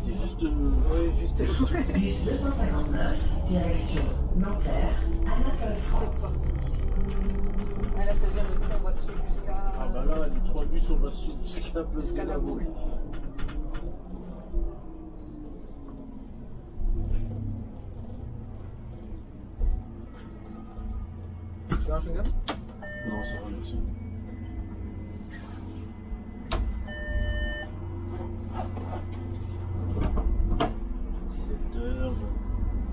c'était juste. Oui, juste. Bus 259, direction Nanterre, Anatole C'est France. parti. Ah là, ça veut dire le train va suivre jusqu'à. Ah bah là, les 3 bus, on va suivre jusqu'à la boule. Tu veux un chewing-gum? Non, ça va, merci.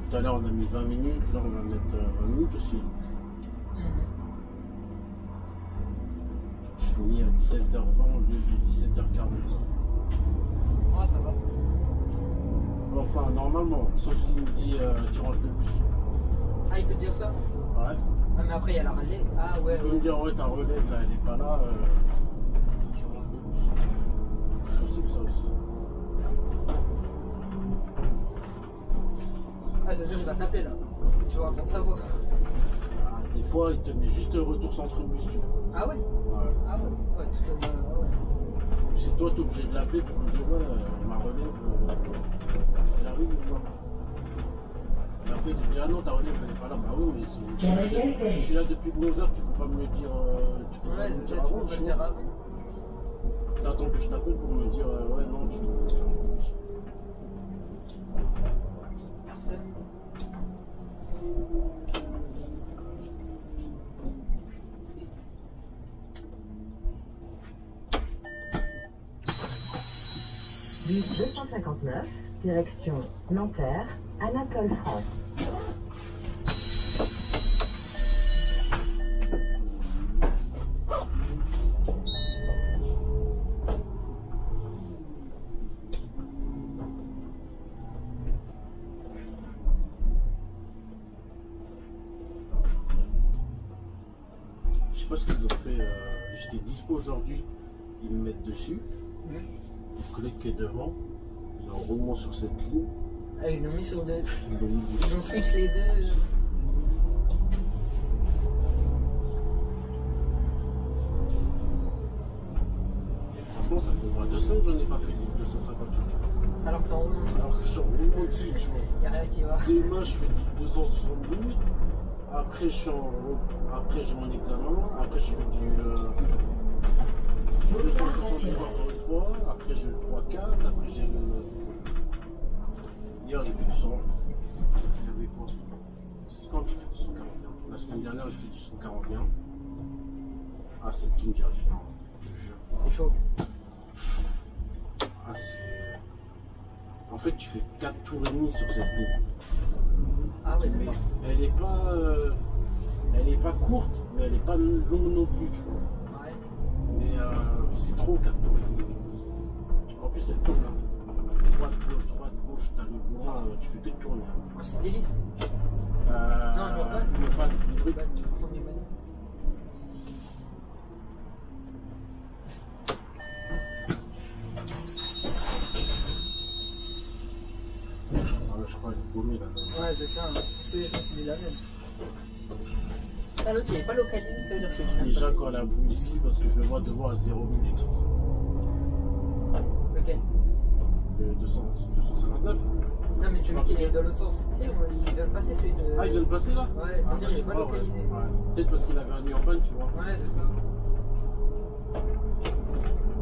Tout à l'heure on a mis 20 minutes, là on va mettre 20 minutes aussi. Je finis à 17h20 au lieu de 17h45. Ouais, ça va. Enfin, normalement, sauf s'il me dit tu rentres le bus. Ah, il peut te dire ça? Ouais. Ah, mais après, il y a la relais. Ah, ouais, Il peut me ouais. dire ouais, ta relève là, elle est pas là, tu rentres le bus. C'est possible ça aussi. Ah, ça veut dire il va taper là. Tu vas entendre sa voix. Ah, des fois, il te met juste retour centre bus, tu vois. Ah ouais? Ouais. Ah ouais? Ouais, tout est mal. Ah ouais. C'est toi, t'es obligé de l'appeler pour lui dire ouais, ma relève, elle arrive ou pas. Et après, tu dis ah non, ta relève, elle n'est pas là. Bah oui, mais je suis là depuis 9h, tu peux pas me le dire. Tu peux pas Ouais, me le c'est dire ça, tu avant, peux pas tu le vois. dire avant. T'attends que je t'appelle pour me dire ouais, non, tu rentres le bus. Personne. Bus 259, direction Nanterre, Anatole France. Je sais pas ce qu'ils ont fait. J'étais dispo aujourd'hui, ils me mettent dessus. Le collègue qui est devant, il est en roulement sur cette ligne. Ah, ils l'ont mis sur deux. Ils l'ont mis dessus. Ils ont switch les deux. Franchement, ça fait moins de 2 semaines que j'en ai pas fait du 258. Alors que t'es en haut. Alors que je suis en roulement dessus, tu vois. Y'a rien qui va. Demain, je fais du 270. Après, après j'ai mon examen. Après, je fais du 270 encore une fois. Après, j'ai le 3-4. Après, j'ai le. Hier, j'ai fait du 100. Il y avait quoi? C'est quand j'ai fait du 141? La semaine dernière, j'ai fait du 141. Ah, c'est le king, j'y arrive pas. Je te jure. C'est chaud. Ah, c'est. En fait, tu fais 4 tours et demi sur cette ligne. Ah ouais, Mais d'accord. elle est pas courte, mais elle est pas longue non plus, tu vois. Ouais. Mais c'est trop 4 tours et demi. En plus, elle tourne là. Droite, gauche, t'as le volant, tu fais que tourner. Oh, c'était lisse. Non, l'urban. l'hybride. Le premier manu. Ah ouais, je crois qu'elle est paumée là. Ouais, c'est ça. Je me suis dit la même. Ah, l'autre, il est pas localisé, ça veut dire ce que tu viens de Déjà, passer. quand elle a voulu ici, parce que je le vois devant à 0 minutes. Lequel? Le 259. Non, mais celui qui est dans l'autre sens. Tu sais, il vient de passer celui de. Ah, il vient de passer là? Ouais, ça veut dire qu'il est je pas crois, localisé. ouais. Peut-être parce qu'il avait un urban, tu vois. Ouais, c'est ça.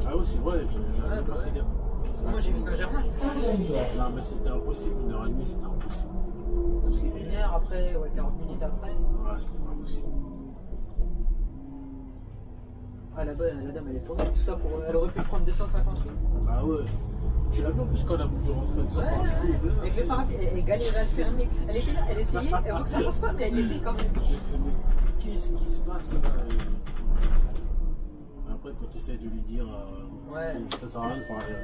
Ah ouais, c'est vrai, j'avais Ouais, pas bah fait ouais. gaffe. Parce que moi, j'ai vu Saint-Germain. Sainte-Geneviève. Non, mais c'était impossible, 1h30, c'était impossible. Parce qu'une heure après, ouais, 40 minutes après. Ouais, c'était pas possible. Ah, là-bas, la dame, elle est paumée. Tout ça pour. Elle aurait pu prendre 258. Bah ouais. Tu l'as vu en plus quand elle a voulu rentrer de Ouais, ouais. Avec le parapluie, elle galérait à le fermer. Elle était là, elle essayait. Elle voit que ça passe pas, mais elle essaye quand même. J'ai fait, mais qu'est-ce qui se passe là? Après, quand tu essaies de lui dire, Ouais. ça sert à rien de parler.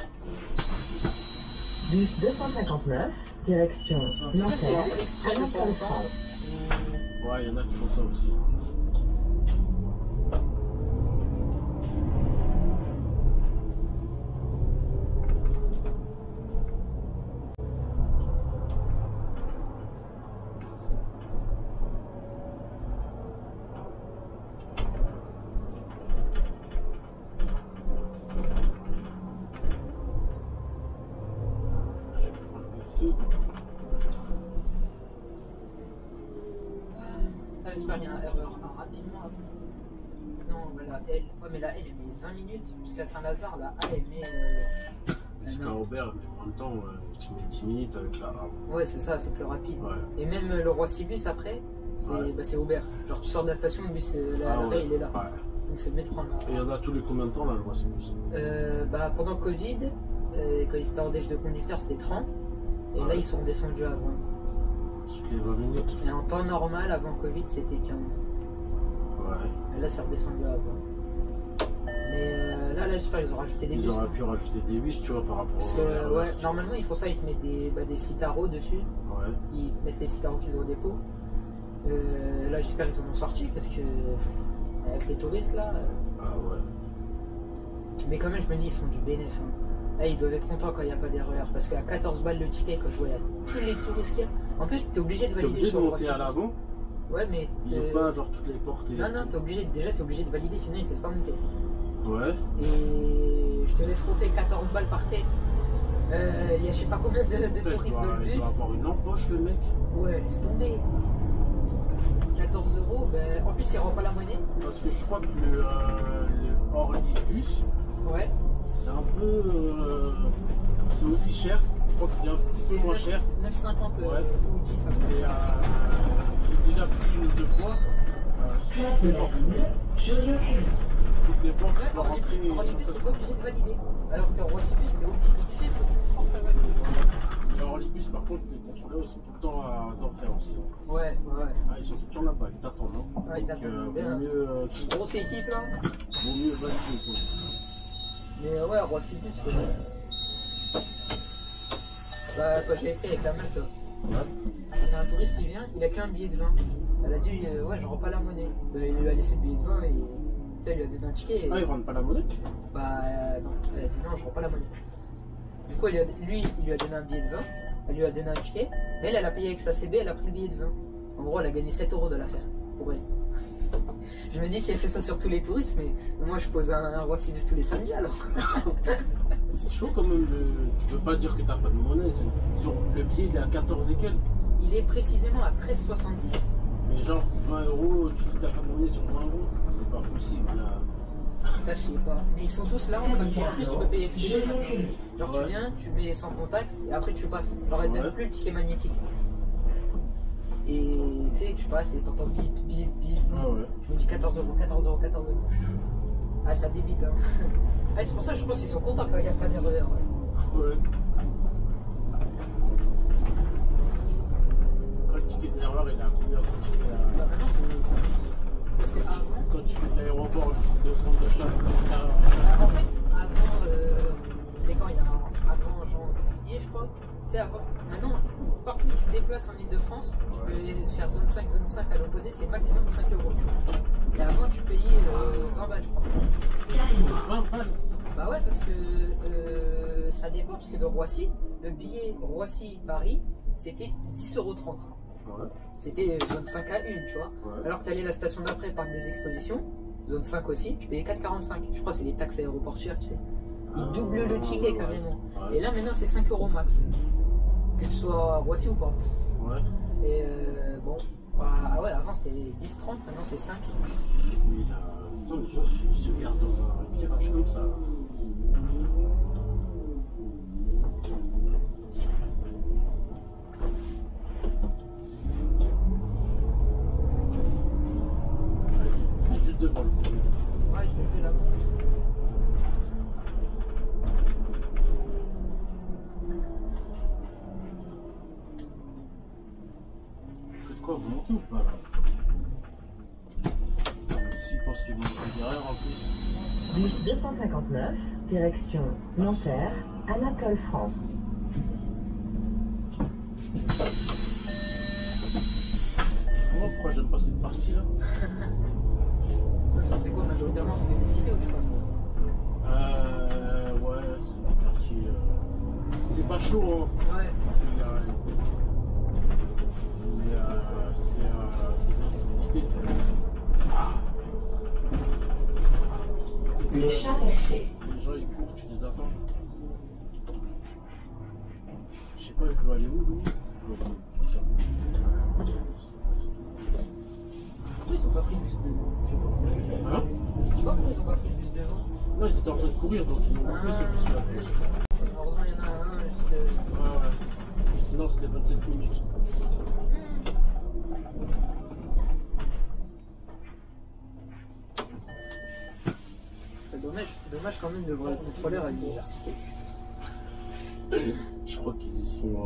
Bus 259, direction Je sais pas si elle Nanterre, faisait exprès de pas Anatole entendre. France. Ouais, il y en a qui font ça aussi. feu. Ah, j'espère qu'il y a un erreur rapidement après. Sinon, la L, ouais, mais la L, elle met 20 minutes. Jusqu'à Saint-Lazare, la A, elle met. Jusqu'à Aubert, mais en même temps, tu mets 10 minutes avec la A. Ouais, c'est ça, c'est plus rapide. Ouais. Et même le Roissy-Bus après, c'est Aubert. Genre, tu sors de la station, le bus, l'arrêt, il est là. Ouais. Donc, c'est mieux de prendre. Et il y en a tous les combien de temps là, le Roissy-Bus? Bah, pendant Covid, quand ils étaient en déj de conducteurs, c'était 30. Et là, ils sont descendus à 20. Toutes les 20 minutes. Et en temps normal, avant Covid, c'était 15. Ouais. Et là, c'est redescendu à 20. Mais là, j'espère qu'ils ont rajouté des bus. Ils auraient pu rajouter des bus, tu vois, par rapport Parce que, ouais, normalement, ils font ça, ils te mettent des citaros dessus. Ouais. Ils mettent les citaros qu'ils ont au dépôt. Là, j'espère qu'ils en ont sorti parce que, avec les touristes, là. Ah ouais. Mais quand même, je me dis, ils sont du bénéf. Hein. Là, ils doivent être contents quand il n'y a pas d'erreur. Parce qu'à 14 balles le ticket, quand je voyais tous les touristes qu'il y a. En plus, t'es obligé de valider. T'es obligé de sur le monter à l'avant. Ouais, mais. Ils ouvrent pas genre toutes les portes. Non, t'es obligé de valider, sinon ils te laissent pas monter. Ouais. Et je te laisse compter 14 balles par tête. Il y a je sais pas combien de touristes dans le bus. Il doit avoir une empoche, le mec. Ouais, laisse tomber. 14 €, ben, en plus il rend pas la monnaie. Parce que je crois que le Orly-Bus, Ouais. c'est un peu. C'est aussi cher. Je crois que c'est un petit peu moins cher. 9,50 Ouais. ou 10 ça Et j'ai déjà pris une ou deux fois. Place de la Ville, Joliot-Curie. Toutes les portes, tu dois Ouais, rentrer. en Orly-Bus, t'es pas obligé de valider. Alors que Roissy-Bus, t'es obligé. Il te fait, faut qu'il te force à valider. Et Orly-Bus, par contre, les contrôleurs, ils sont tout le temps à t'en faire aussi. Ouais. Ah, ils sont tout le temps là-bas, ils t'attendent. Hein. Ouais, ils t'attendent. Donc, Bien. vaut mieux, Grosse équipe là. vaut mieux valider. Quoi. Mais ouais, Roissy-Bus, bah, quand j'avais pris avec la meuf là. Ouais. Il y a un touriste, il vient, il a qu'un billet de 20. Elle a dit, ouais, je rends pas la monnaie. Bah, il lui a laissé le billet de 20 et. Tu sais, il lui a donné un ticket. Et... Ah, ils rendent pas la monnaie? Bah, non. Elle a dit, non, je rends pas la monnaie. Du coup, lui, il lui a donné un billet de 20. Elle lui a donné un ticket. Mais elle a payé avec sa CB, elle a pris le billet de 20. En gros, elle a gagné 7 € de l'affaire. Pour elle. Je me dis, si elle fait ça sur tous les touristes, mais moi, je pose un Roissy-Bus tous les samedis alors. C'est chaud quand même. Tu peux pas dire que t'as pas de monnaie. Sur le billet, il est à 14 et quelques. Il est précisément à 13,70. Mais genre 20 €, tu dis que t'as pas de monnaie sur 20 €. C'est pas possible là. Ça, je sais pas. Mais ils sont tous là en train de dire. En plus, tu peux payer avec CB. Genre, Ouais. tu viens, tu mets sans contact et après tu passes. Genre, elle te donne Ouais. plus le ticket magnétique. Et tu sais, tu passes et t'entends bip, bip, bip. Ah ouais. Je me dis 14 €, 14 €, 14 €. Ah, ça débite, hein. Ah, c'est pour ça que je pense qu'ils sont contents quand il n'y a pas d'erreur. Ouais. Ouais. Quand le ticket de l'erreur, il est à combien quand tu fais Bah, maintenant, c'est. Parce que avant. quand tu fais de l'aéroport de centre d'achat, En fait, avant. C'était quand il y a avant janvier, je crois. Tu sais, avant. Maintenant, partout où tu te déplaces en Ile-de-France, tu peux faire zone 5 à l'opposé, c'est maximum 5 €. Et avant, tu payais 20 balles, je crois. 20 balles. Bah ouais, parce que ça dépend, parce que dans Roissy, le billet Roissy-Paris, c'était 10,30 €. Ouais. C'était zone 5 à 1, tu vois. Ouais. Alors que tu allais à la station d'après, parc des expositions, zone 5 aussi, tu payais 4,45 €. Je crois que c'est les taxes aéroportuaires, tu sais. Ils doublent le ticket carrément. Ouais. Et là maintenant c'est 5 € max. Que tu sois à Roissy ou pas. Ouais. Et bon, bah, ah ouais, avant c'était 10,30, maintenant c'est 5. Mais là, attends, les gens se gardent dans un virage comme ça. Il est juste devant le coup. Ouais, je l'ai vu là-bas. Vous faites quoi? Vous montez ou pas là? S'ils pensent qu'ils vont faire derrière en plus. Bus 259, direction Nanterre, Anatole France. Pourquoi j'aime pas cette partie là? C'est quoi majoritairement, c'est que des cités où tu passes? Ouais, c'est un quartier. C'est pas chaud hein. Ouais. Mais c'est bien, c'est l'idée. Le chat perché. Les gens ils courent, tu les attends. Je sais pas, il doit aller où lui? Pourquoi ils ont pas pris le bus devant? Je sais pas. Hein? Je sais pas pourquoi ils ont pas pris le bus devant. Non, ils étaient en train de courir donc ils ont pris ce bus-là. Heureusement, il y en a un juste. Ouais. Sinon, c'était 27 minutes. C'est dommage quand même de voir le contrôleur à l'université. Je crois qu'ils y sont.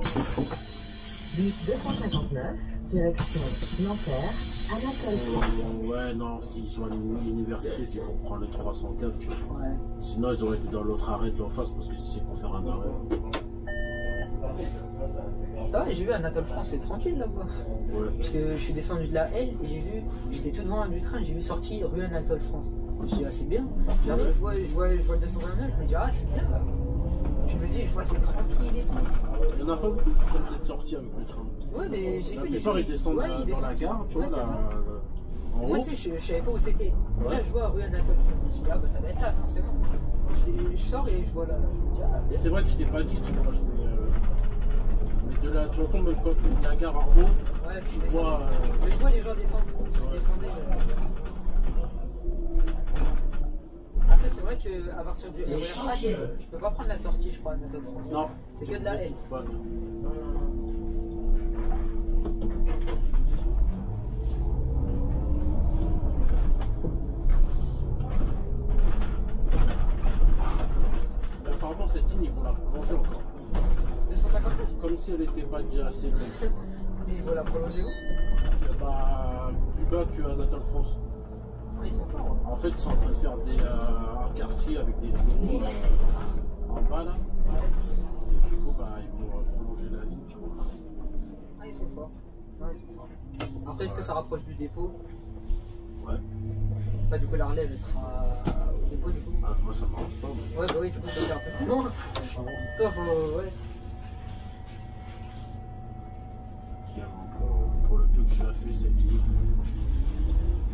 Bus 259, direction Nanterre, Anatole. Ouais, non, s'ils sont à l'université, c'est pour prendre le 304, tu vois. Ouais. Sinon, ils auraient été dans l'autre arrêt de l'en face parce que si c'est pour faire un arrêt. Ça va, j'ai vu Anatole France, c'est tranquille là-bas. Ouais. Parce que je suis descendu de la L et j'ai vu, j'étais tout devant du train, j'ai vu sortir rue Anatole France. Je me suis dit, ah, c'est bien. J'arrive, je vois le 229, je me dis, ah, je suis bien là. Je me dis, je vois, c'est tranquille et tout. Il n'y en a pas beaucoup qui prennent cette sortie avec le train. Ouais, mais j'ai vu La plupart, ils descendent dans la gare, tu vois, c'est là, ça. en Moi, haut. tu sais, je savais pas où c'était. Ouais. Là, je vois rue Anatole France. Je me suis dit, ah, bah ça va être là, forcément. Je sors et je vois là. Je me dis, ah, Et bien. c'est vrai que je t'ai pas dit, tu vois, mais de là, tu entends même quand tu es de la gare en haut, Ouais, tu tu descends. vois. Mais je vois les gens descendre. Ils descendaient. Après, c'est vrai qu'à partir du RER A, tu peux pas prendre la sortie, je crois, Anatole France. Non. C'est que de la L. Ouais. Mais apparemment, cette ligne, ils vont la prolonger encore. 259. Comme si elle n'était pas déjà assez longue. Mais ils vont la prolonger où? Bah, plus bas que Anatole France. Ah, ils sont forts. Hein. En fait, ils sont en train de faire un quartier avec des bureaux en bas là. Et du coup, bah, ils vont prolonger la ligne, tu vois. Ah, ils sont forts. Ouais, ils sont forts. Après, est-ce que ça rapproche du dépôt? Ouais. Bah, du coup, la relève, elle sera au dépôt, du coup. Ah, moi, ça marche pas. Mais... Ouais, bah oui, du coup, ça c'est un peu plus loin. Toi, faut. Ouais. Pour le peu que j'ai fait cette ligne.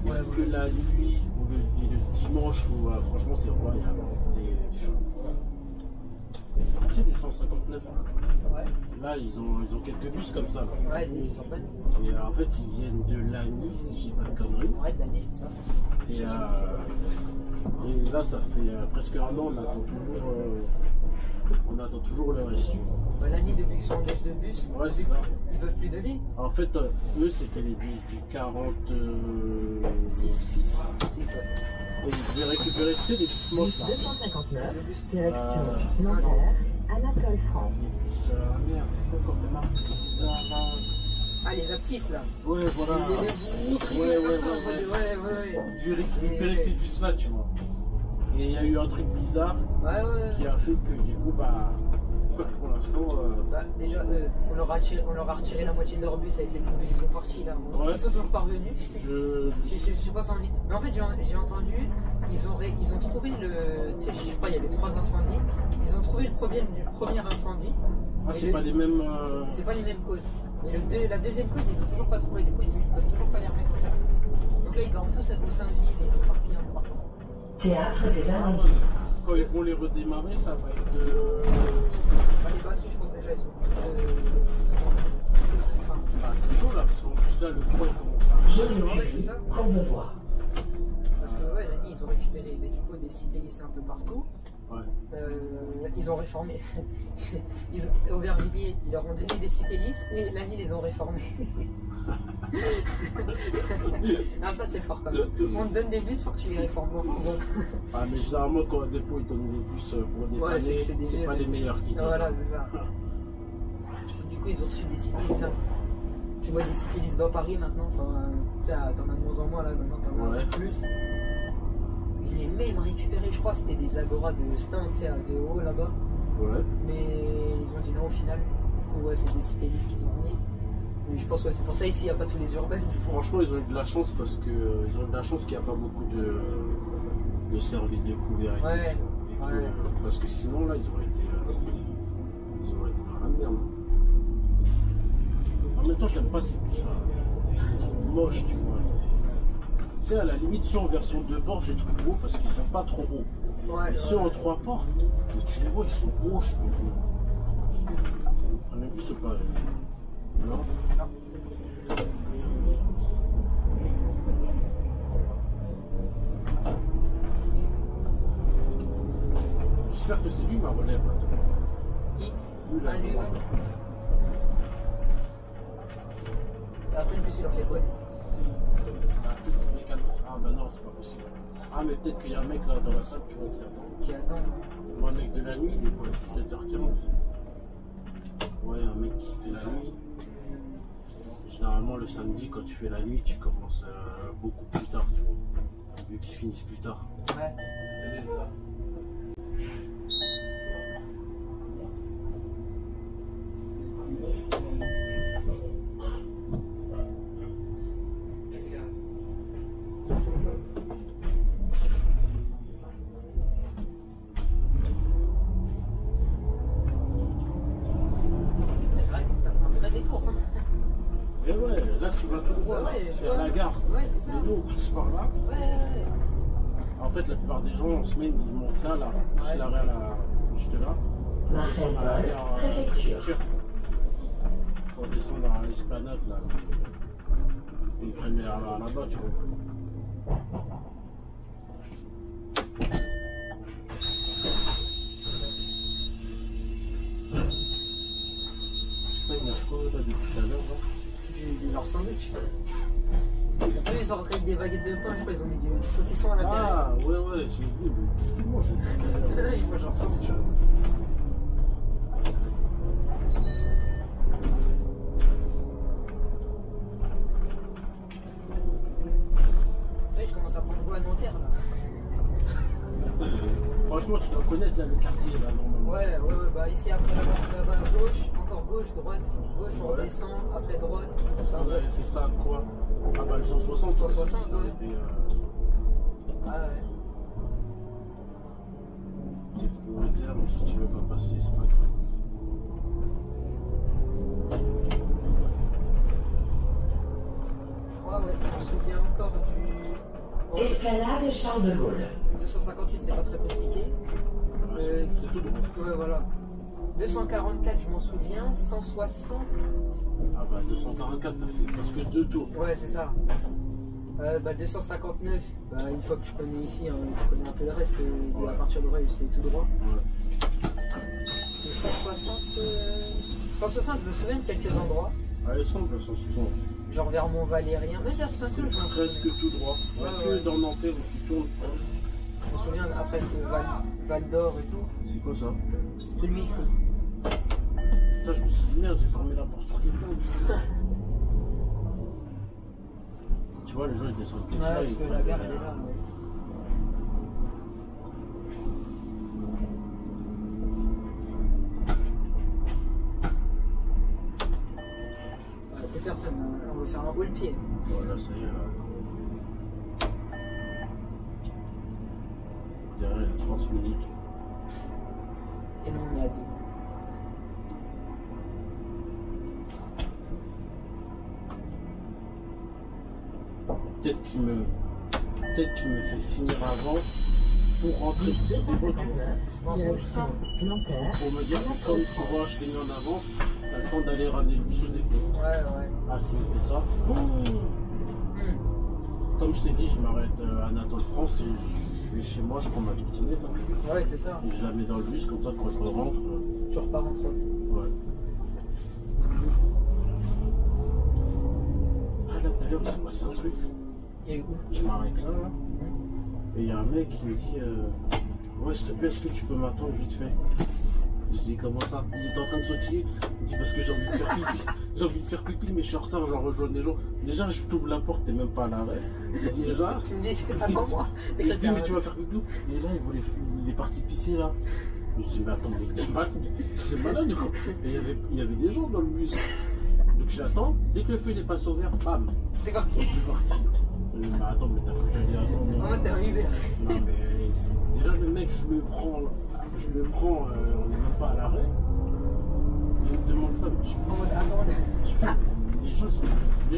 Ouais, Que la nuit et le dimanche où franchement c'est royal. C'est du 159. Ouais. Là ils ont quelques bus comme ça. Là. Ouais, les urbaines. Et en fait ils viennent de Lagny si j'ai pas de conneries. Ouais, de l'année, c'est ça. Et là ça fait presque un an on attend toujours le reste. Bah, l'année, depuis qu'ils sont en déche de bus, Ouais c'est ça. ils peuvent plus donner. En fait eux c'était les bus du 46. 6, ouais. Et ils devaient récupérer tu sais les bus moches Bus là. 259, Le bus. direction Nanterre, Anatole France. Merde, c'est quoi comme marque bizarre? Ah, les Aptis là. Ouais, voilà. Ouais. Tu récupérer ces bus-là, tu vois. Et il y a eu un truc bizarre Ouais. qui a fait que du coup, bah, pour l'instant. Bah, déjà, on leur a retiré la moitié de leur bus avec les bus qui sont partis là. Ouais. Ils sont toujours parvenus. Je sais pas si on est. Mais en fait, j'ai entendu, ils ont trouvé le. Tu sais, je crois qu'il y avait 3 incendies. Ils ont trouvé le problème du premier incendie. Ah, c'est pas les mêmes. C'est pas les mêmes causes. Et la deuxième cause, ils ont toujours pas trouvé. Du coup, ils peuvent toujours pas les remettre en service. Donc là, ils dorment tous à Goussainville et éparpillés un peu partout. Théâtre des Amandiers. Quand ils vont les redémarrer, ça va être. Bah, les batteries, je pense déjà, elles sont toutes. Enfin, Bah, c'est chaud là, parce qu'en plus là, le froid il commence à. Joliot ouais, c'est ça. Courbevoie. parce que ouais, l'année, ils ont récupéré du coup, des cités lycées un peu partout. Ouais. Ils ont réformé. Aubervilliers, ils leur ont donné des cités lisses et l'année, ils les ont réformés. Alors ça, c'est fort quand même. On te donne des bus pour que tu les réformes. Bon. Ah, mais généralement, quand un dépôt il donne des bus pour dépanner, Ouais, c'est pas les meilleurs qui donnent. Voilà, c'est ça. Du coup, ils ont reçu des cités lisses. Tu vois des cités lisses dans Paris maintenant. Enfin, t'en as de moins en moins là, maintenant t'en as un peu plus. Je l'ai même récupéré, je crois, c'était des agoras de Stein, tu sais, à VO là-bas. Ouais. Mais ils ont dit non au final. Du coup, ouais, c'est des cités lisses qu'ils ont remis. Mais je pense que c'est pour ça ici, il n'y a pas tous les urbains. Franchement, ils ont eu de la chance parce que ils ont eu de la chance qu'il n'y a pas beaucoup de services de couvert. Ouais. Parce que sinon, là, ils auraient été dans la merde. En même temps, j'aime pas ces bus-là. Ils sont moches, tu vois. Tu sais, à la limite, ceux en version 2 ports, j'ai trouvé beau parce qu'ils sont pas trop hauts. Ouais, Et ceux en 3 ports, tu les vois, ils sont hauts, je trouve. Vous prenez le bus ou pas? Non? Non. J'espère que c'est lui ma relève. Qui? Lui, là, Ah, lui, ouais. Et après, le bus, il en fait quoi? Ah, peut-être c'est quelqu'un d'autre. Ah bah non, c'est pas possible. Ah mais peut-être qu'il y a un mec là dans la salle, tu vois, qui attend. Qui attend? Moi, un mec de la nuit, il est pas à 17h15. Ouais, un mec qui fait la nuit. Généralement, le samedi, quand tu fais la nuit, tu commences beaucoup plus tard, tu vois. Vu qu'ils finissent plus tard. Ouais. Mais c'est vrai qu'on tape un vrai détour. Hein. Et ouais, là tu vas tout droit, Ouais, là. je C'est vois. à la gare. Ouais, c'est ça. Et nous, on passe par là. Ouais. En fait, la plupart des gens en semaine, ils montent là, juste Ouais. l'arrêt à la. Juste là. Pour descendre à la Marcel gare Paul, préfecture. Pour descendre à l'esplanade, là. Ils prennent là-bas, tu vois. Je sais pas, il nage quoi là depuis tout à l'heure, là? De leur sandwich. Après, ils sont rentrés avec des baguettes de pain, je crois, ils ont mis du saucisson à l'intérieur. Ah, ouais, ouais, je me dis, mais qu'est-ce qu'ils mangent? Ils mangent leur sandwich. Ça y est, je commence à prendre goût à Nanterre là. Franchement, tu dois connaître là, le quartier, là, normalement. Ouais, bah ici après là-bas à gauche, encore gauche, droite, gauche, on Ouais. descend, après droite. Enfin On bref. avait fait ça, quoi? Ah bah, le 160, 160, ça ouais. aurait été. Ah ouais. T'es prioritaire, mais si tu veux pas passer, c'est pas grave. Je crois, ouais, je me souviens encore du. Bon, Esplanade Charles de Gaulle. 258, c'est pas très compliqué. C'est tout droit. Ouais, voilà. 244, je m'en souviens. 160. Ah bah, 244, t'as fait presque 2 tours. Ouais, c'est ça. Bah 259, bah, une fois que tu connais ici, hein, tu connais un peu le reste, Ouais. à partir de là, c'est tout droit. Ouais. Et 160, 160, je me souviens de quelques endroits, Ah, elle semble, 160. genre vers Mont-Valérien, même vers Saint-Cloud, je m'en souviens. Presque tout droit. Il y a Ouais, que ouais. dans Nanterre où tu tournes, tu vois. Je me souviens après Val d'Or et tout. C'est quoi ça? Celui qui. Ça, je me suis dit, merde, j'ai fermé la porte sur quelqu'un. Tu vois, les gens ils descendent tous Ouais, là. parce ils que la prennent gare elle est là. Ouais. On peut faire ça, on va faire un haut pied. Voilà, ça y est là. Derrière les 30 minutes. Et nous on est à 2. Peut-être qu'il me fait finir avant pour rentrer sur ce dépôt, tu vois. Je pense. Direction Nanterre. Pour me dire que comme tu vois, je t'ai mis en avant, t'as le temps d'aller ramener le bus au dépôt. Ouais. Ah, s'il me fait ça, comme je t'ai dit, je m'arrête à Anatole France et je vais chez moi, je prends ma trottinette hein, Ouais, c'est ça. et je la mets dans le bus, comme ça quand je rentre. Tu repars en trotte. Ouais. Ah là, tout à l'heure, il s'est passé un truc. Et où? Je m'arrête là, et il y a un mec qui me dit ouais, s'il te plaît, est-ce que tu peux m'attendre vite fait? Je dis comment ça? Il est en train de sautiller. Il me dit parce que j'ai envie de faire pipi. J'ai envie de faire pipi, mais je suis en retard, je dois rejoindre les gens. Déjà, je t'ouvre la porte, t'es même pas à l'arrêt. Déjà. Tu me dis, attends moi. Et je dis mais tu vas faire pipi où? Et là, il est parti pisser là. Je dis mais attends, mais c'est malade quoi. Et il y avait des gens dans le bus. Donc j'attends, dès que le feu il est passé au vert, bam, T'es parti. je suis parti. Mais attends, mais t'as cru que j'allais attendre? Moi, t'es un Uber. Non mais déjà le mec je le prends, on n'est même pas à l'arrêt. Il me demande ça, mais je En mode attends. les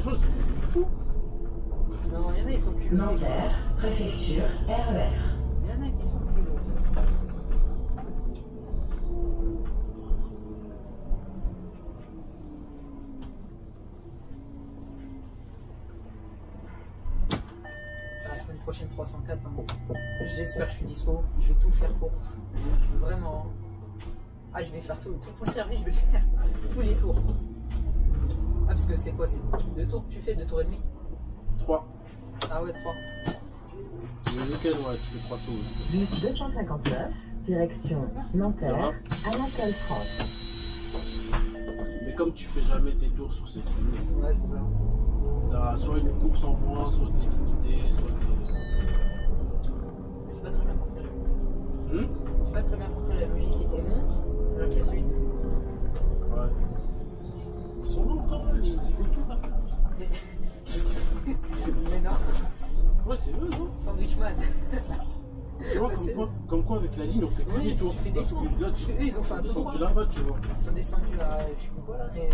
gens sont fous. Non, il y en a, ils sont plus lourds. Nanterre, préfecture, RER. Il y en a qui sont plus lourds. prochaine 304. Hein. J'espère que je suis dispo. Je vais tout faire pour. Vraiment. Ah, je vais faire tout le service, je vais faire tous les tours. Ah, parce que c'est quoi? C'est 2 tours que tu fais, 2 tours et demi? 3. Ah ouais, 3. Le week-end, ouais, tu fais 3 tours. Bus 259, direction Nanterre, Anatole France. Mais comme tu fais jamais tes tours sur cette ligne, Ouais, c'est ça. t'as soit une course en moins, soit t'es limité, soit t'es. Je sais pas très bien compris. J'ai pas très bien compris la logique. Et monte alors qu'il y a celui de. Ouais. Ils sont là encore, là, les zigotos là. Mais non, Ouais, c'est eux, non? Sandwichman. Tu vois, Ouais, comme quoi avec la ligne, on fait que Oui, des tours. on fait des Parce tours. que là, Parce que eux, ils ont fait un ils tour sont droit. plus là-bas, tu vois. Ils sont descendus à je sais plus quoi là, mais ouais.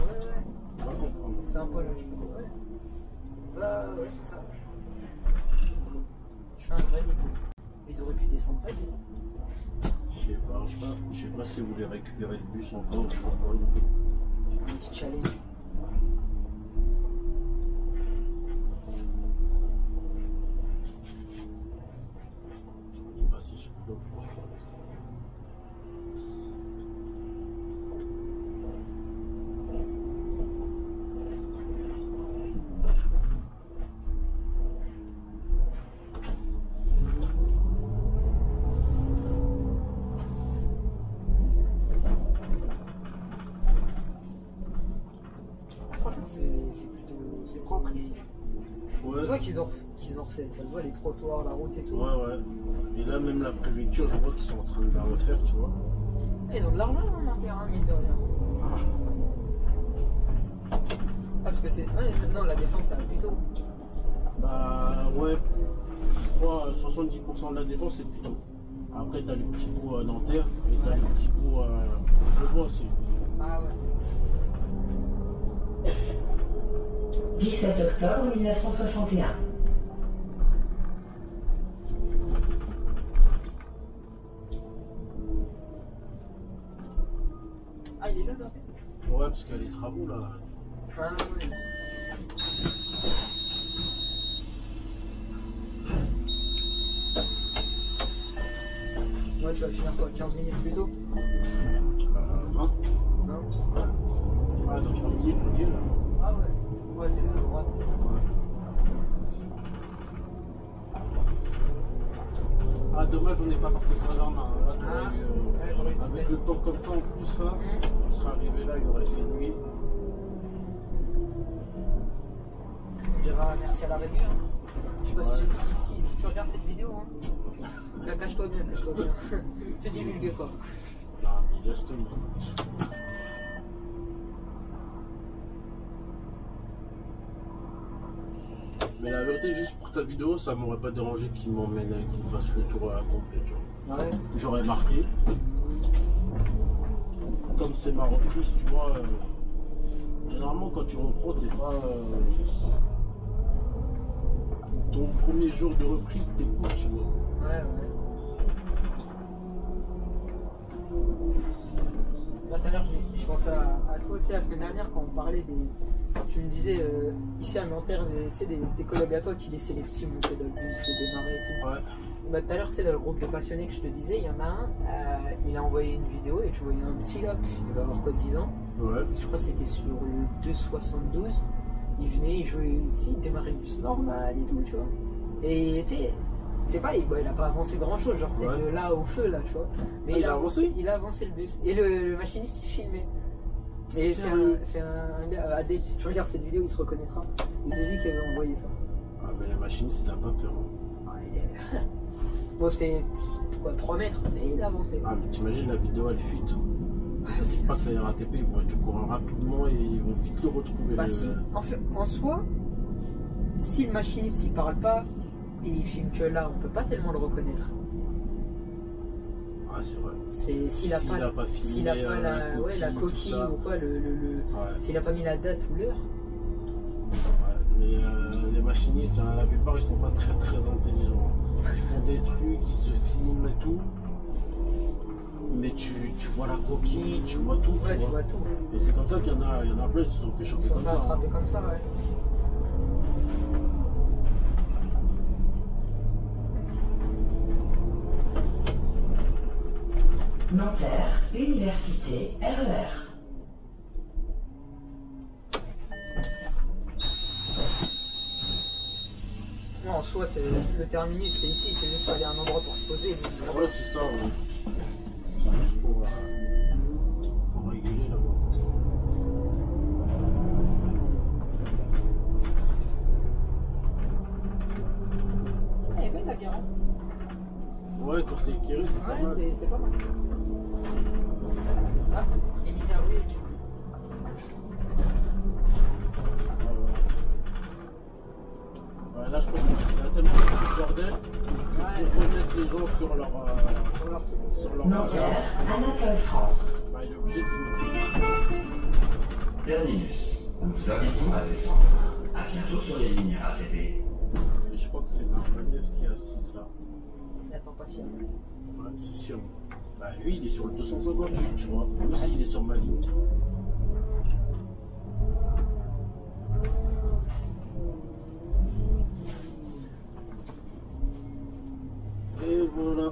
On va comprendre. C'est un peu là, je sais plus quoi. Ouais. Là, ouais, c'est ça. Je fais un vrai détour. Ils auraient pu descendre pas. Je sais pas si vous voulez récupérer le bus encore, je sais pas quoi. Un petit challenge. Je sais pas si je sais pas. Franchement, c'est propre ici. Ça se Ouais, voit qu'ils ont refait, ça se voit les trottoirs, la route et tout. ouais. Et là, même la préfecture, je vois qu'ils sont en train de la refaire, tu vois. Ils ont de l'argent en interne, mine de rien. Ah, parce que c'est. Ouais, non, la défense, ça va plutôt. Bah, ouais. Je crois 70% de la défense, c'est plutôt. Après, t'as le petit bout à Nanterre et t'as le petit bout à. Je vois aussi. Ah ouais. 17 octobre 1961. Ah, il est là, là. Ouais, parce qu'il y a les travaux là. Ah ouais. Ouais, tu vas finir quoi? 15 minutes plus tôt? 20. Non? Ah, dans 3 minutes, faut dire là. Ah ouais. Ouais, c'est là à droite. Ah, dommage, on n'est pas parti Saint-Germain. Là, Ah, ouais, j'aurais eu avec le temps comme ça en plus, là, on serait arrivé là, il aurait fait nuit. On dira merci à la rigueur. Hein. Je sais pas si tu regardes cette vidéo. Hein. Cache-toi bien, cache-toi bien. Te divulgue pas. Non, mais laisse tomber. Mais la vérité, juste pour ta vidéo, ça m'aurait pas dérangé qu'il m'emmène, qu'il me fasse le tour complet. Tu vois. Ouais. J'aurais marqué. Comme c'est ma reprise, tu vois. Généralement, quand tu reprends, t'es pas. Ton premier jour de reprise, t'es court, tu vois. Ouais. Tout à l'heure, je pensais à toi aussi la semaine dernière quand on parlait des. Tu me disais ici à Nanterre, des collègues à toi qui laissaient les petits monter dans le bus, le démarrer et tout. Ouais. Et bah, tout à l'heure, tu sais, dans le groupe de passionnés que je te disais, il y en a un, il a envoyé une vidéo et tu voyais un petit là, il va avoir quoi, 10 ans. Ouais. Je crois que c'était sur le 272. Il venait, il jouait, tu sais, il démarrait le bus normal et tout, tu vois. Et tu sais, c'est pas, il a pas avancé grand chose, genre peut-être de là au feu là, tu vois. Mais il a avancé. Il a avancé le bus. Et le machiniste il filmait. Et c'est un gars, Adèle, si tu regardes cette vidéo, il se reconnaîtra. Et c'est lui qui avait envoyé ça. Ah, mais la machine, il n'a pas peur. Hein. Ah, il est... Bon, c'était quoi, 3 mètres, mais il a avancé. Ah, mais t'imagines, la vidéo, elle fuite. Ah, C'est pas que la RATP, ils vont être courant rapidement et ils vont vite le retrouver. Bah, si, en soi, si le machiniste il parle pas et il filme que là, on peut pas tellement le reconnaître. Ah, c'est vrai. S'il a pas la coquille ou quoi, s'il a pas mis la date ou l'heure. Ouais, mais les machinistes, la plupart, ils sont pas très intelligents. Ils font des trucs, ils se filment et tout. Mais tu vois la coquille, tu vois tout. Ouais, tu vois tout. Et c'est comme ça qu'il y en a plein qui se sont fait choper comme ça. Ils sont attrapés comme ça, ouais. Nanterre, Université, RER. Non, en soi, le terminus, c'est ici, c'est juste fallait un endroit pour se poser. Ouais, c'est ça, ouais. C'est juste pour réguler là-bas. Elle est belle la gare. Ouais, quand c'est éclairé, c'est pas mal. Ouais, c'est pas mal. Ah, Emilia Rouge. Ouais, là, je pense qu'il y a tellement de bordel qu'il faut mettre les gens sur leur Nanterre, Anatole France. Bah, il est obligé de Terminus. Nous vous invitons à descendre. À bientôt sur les lignes RATP. Et je crois que c'est Marmeliev qui est assise là. Il attend pas si. Ouais, c'est sûr. Bah, lui, il est sur le 258, tu vois. Lui aussi, il est sur ma ligne. Et voilà.